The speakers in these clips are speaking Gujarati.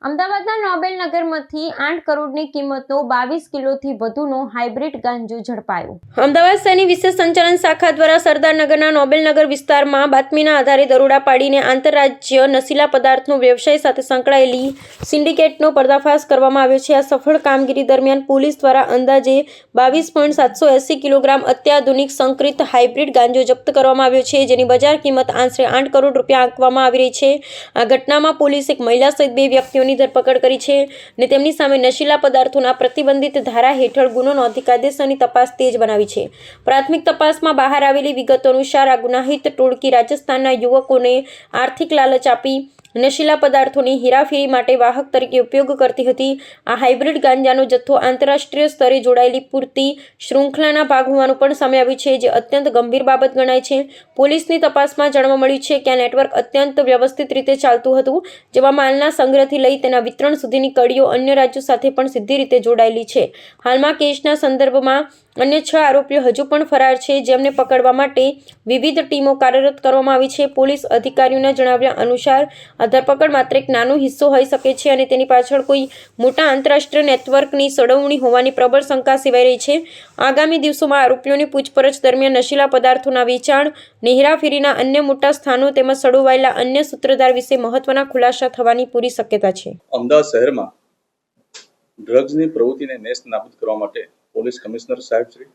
અમદાવાદના નોબેલ નગરમાંથી 8 કરોડની કિંમતનો 22 કિલોથી વધુનો હાઇબ્રિડ ગાંજો ઝડપાયો. અમદાવાદ શહેરની વિશેષ સંચાલન શાખા દ્વારા સરદારનગરના નોબેલનગર વિસ્તારમાં બાતમીના આધારે દરોડા પાડીને આંતરરાજ્ય નશીલા પદાર્થનો વ્યવસાય સાથે સંકળાયેલી સિન્ડિકેટનો પર્દાફાશ કરવામાં આવ્યો છે. આ સફળ કામગીરી દરમિયાન પોલીસ દ્વારા અંદાજે 22.780 કિલોગ્રામ અત્યાધુનિક સંકરિત હાઇબ્રિડ ગાંજો જપ્ત કરવામાં આવ્યો છે, જેની બજાર કિંમત આશરે 8 કરોડ રૂપિયા આંકવામાં આવી રહી છે. આ ઘટનામાં પોલીસે એક મહિલા સહિત 2 વ્યક્તિઓની ધરપકડ કરી છે અને તેમની સામે નશીલા પદાર્થોના પ્રતિબંધિત ધારા હેઠળ ગુનો નોંધી કાયદેસરની તપાસ તેજ બનાવી છે. પ્રાથમિક તપાસમાં બહાર આવેલી વિગતો અનુસાર આ ગુનાહિત ટોળકી રાજસ્થાનના યુવકોને આર્થિક લાલચ આપી નશીલા પદાર્થોની હેરાફેરી માટે વાહક તરીકે ઉપયોગ કરતી હતી. આ હાઇબ્રિડ ગાંજાનો જથ્થો આંતરરાષ્ટ્રીય સ્તરે જોડાયેલી પૂરતી શૃંખલાના ભાગ હોવાનું પણ સામે આવ્યું છે, જે અત્યંત ગંભીર બાબત ગણાય છે. પોલીસની તપાસમાં જાણવા મળ્યું છે કે આ નેટવર્ક અત્યંત વ્યવસ્થિત રીતે ચાલતું હતું, જેમાં માલના સંગ્રહથી લઈ તેના વિતરણ સુધીની કડીઓ અન્ય રાજ્યો સાથે પણ સીધી રીતે જોડાયેલી છે. હાલમાં કેસના સંદર્ભમાં અન્ય 6 આરોપીઓ હજુ પણ ફરાર છે, જેમને પકડવા માટે વિવિધ ટીમો કાર્યરત કરવામાં આવી છે. પોલીસ અધિકારીઓના જણાવ્યા અનુસાર આ ધરપકડ માત્ર એક નાનો હિસ્સો હોઈ શકે છે અને તેની પાછળ કોઈ મોટા આંતરરાષ્ટ્રીય નેટવર્કની સડવણી હોવાની પ્રબળ શંકા સેવાઈ રહી છે. આગામી દિવસોમાં આરોપીઓની પૂછપરછ દરમિયાન નશીલા પદાર્થોના વેચાણ, હેરાફેરીના અન્ય મોટા સ્થાનો તેમજ સડોવાયેલા અન્ય સૂત્રધાર વિશે મહત્વના ખુલાસા થવાની પૂરી શક્યતા છે. અમદાવાદ શહેરમાં ડ્રગ્સની પ્રવૃત્તિને નેસ્ત નાબૂદ કરવા માટે પોલીસ કમિશનર સાહેબ શ્રી,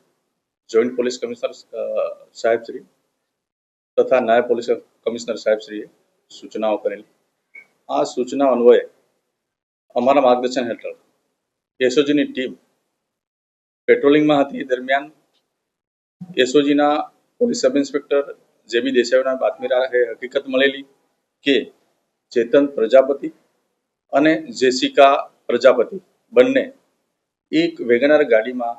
જોઈન્ટ પોલીસ કમિશનર સાહેબ શ્રી તથા નાયબ પોલીસ કમિશનર સાહેબ શ્રીએ સૂચનાઓ કરેલી. આ સૂચના અન્વયે અમારા માર્ગદર્શન હેઠળ એસઓજીની ટીમ પેટ્રોલિંગમાં હતી. દરમિયાન એસઓજીના પોલીસ સબ ઇન્સ્પેક્ટર જેબી દેસાઈના બાતમી હકીકત મળેલી કે ચેતન પ્રજાપતિ અને જેસિકા પ્રજાપતિ બંને એક વેગનર ગાડીમાં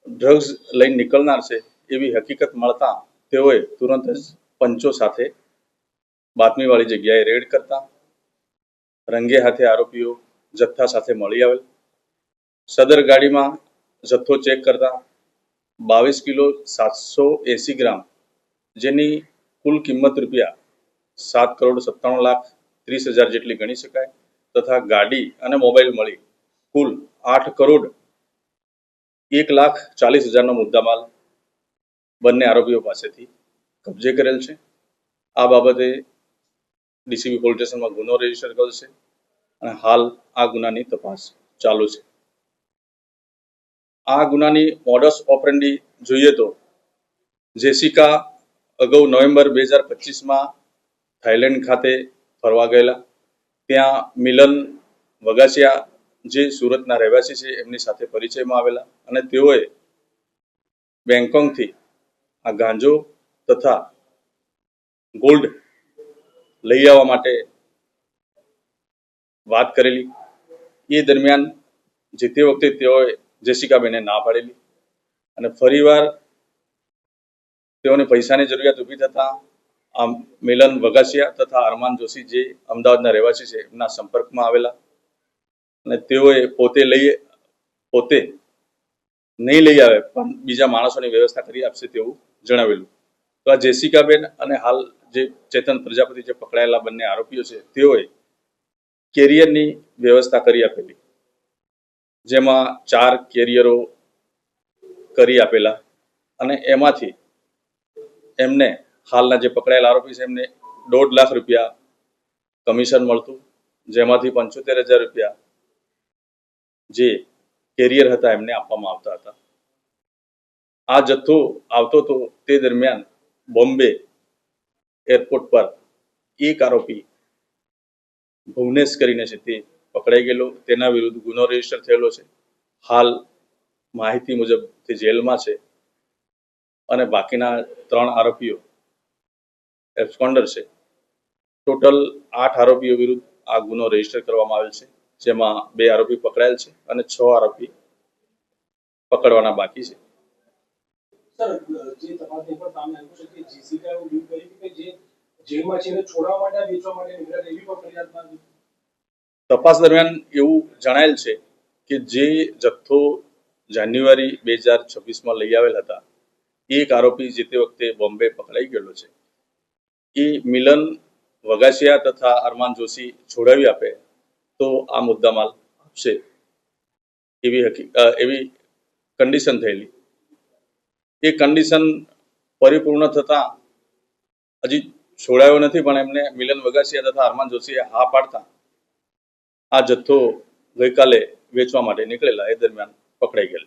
ડ્રગ્સ લઈને નીકળનાર છે એવી હકીકત મળતા તેઓએ તુરંત જ પંચો સાથે બાતમીવાળી જગ્યાએ રેડ કરતા રંગે હાથે આરોપીઓ જથ્થા સાથે મળી આવેલ. સદર ગાડીમાં જથ્થો ચેક કરતા 22 કિલો 780 ગ્રામ, જેની કુલ કિંમત રૂપિયા 7,97,30,000 જેટલી ગણી શકાય, તથા ગાડી અને મોબાઈલ મળી કુલ 8,40,40,000નો મુદ્દામાલ બંને આરોપીઓ પાસેથી કબજે કરેલ છે. આ બાબતે ડીસીબી પોલીસ સ્ટેશનમાં ગુનો રજીસ્ટર કરેલ છે અને હાલ આ ગુનાની તપાસ ચાલુ છે. આ ગુનાની મોડસ ઓપરેન્ડી જોઈએ તો જેસિકા અગાઉ નવેમ્બર 2025માં થાઈલેન્ડ ખાતે ફરવા ગયેલા. ત્યાં મિલન વગાસિયા જે સુરતના રહેવાસી છે એમની સાથે પરિચયમાં આવેલા અને તેઓએ બેંગકોકથી આ ગાંજો તથા ગોલ્ડ લઈ આવવા માટે વાત કરેલી. એ દરમિયાન જે તે વખતે તેઓએ જેસિકાબેને ના પાડેલી અને ફરીવાર તેઓને પૈસાની જરૂરિયાત ઊભી થતા આ મિલન વગાસિયા તથા અરમાન જોશી જે અમદાવાદના રહેવાસી છે એમના સંપર્કમાં આવેલા અને તેઓએ પોતે નહીં લઈ આવે પણ બીજા માણસોની વ્યવસ્થા કરી આપશે તેવું જણાવેલું. તો આ જેસિકાબેન અને હાલ જે ચેતન પ્રજાપતિ જે પકડાયેલા બંને આરોપીઓ છે તેઓએ કેરિયરની વ્યવસ્થા કરી આપેલી, જેમાં 4 કેરિયરો કરી આપેલા અને એમાંથી એમને હાલના જે પકડાયેલા આરોપી છે એમને 1.5 લાખ રૂપિયા કમિશન મળતું, જેમાંથી 75,000 રૂપિયા જે કેરિયર હતા એમને આપવામાં આવતા હતા. આ જથ્થો આવતો હતો તે દરમિયાન બોમ્બે એરપોર્ટ પર એક આરોપી ભુવનેશ કરીને છે તે પકડાઈ ગયેલો. તેના વિરુદ્ધ ગુનો રજીસ્ટર થયેલો છે. હાલ માહિતી મુજબ તે જેલમાં છે અને બાકીના 3 આરોપીઓ એબ્સ્કોન્ડર છે. ટોટલ 8 આરોપીઓ વિરુદ્ધ આ ગુનો રજીસ્ટર કરવામાં આવેલ છે, જેમાં 2 આરોપી પકડાયેલ છે અને 6 આરોપી પકડવાના બાકી છે. સર, જે તપાસની પર સામે આવ્યું છે કે જેસિકા એવું ડીલ કરી કે જે જેલમાં છે એને છોડવા માટે વેચવા માટે નીકળ્યા એવી પણ ફરિયાદમાં તપાસ દરમિયાન એવું જણાયેલ છે કે જે જથ્થો જાન્યુઆરી 2026માં લઈ આવેલ હતા, એક આરોપી જે તે વખતે બોમ્બે પકડાઈ ગયેલો છે, એ મિલન વગાસિયા તથા અરમાન જોશી છોડાવી આપે તો આ મુદ્દામાલ આપશે એવી કન્ડિશન થયેલી. એ કન્ડિશન પરિપૂર્ણ થતા હજી છોડાયો નથી, પણ એમને મિલન વગાસિયા તથા અરમાન જોશીએ હા પાડતા આ જથ્થો ગઈકાલે વેચવા માટે નીકળેલા એ દરમિયાન પકડાઈ ગયેલ છે.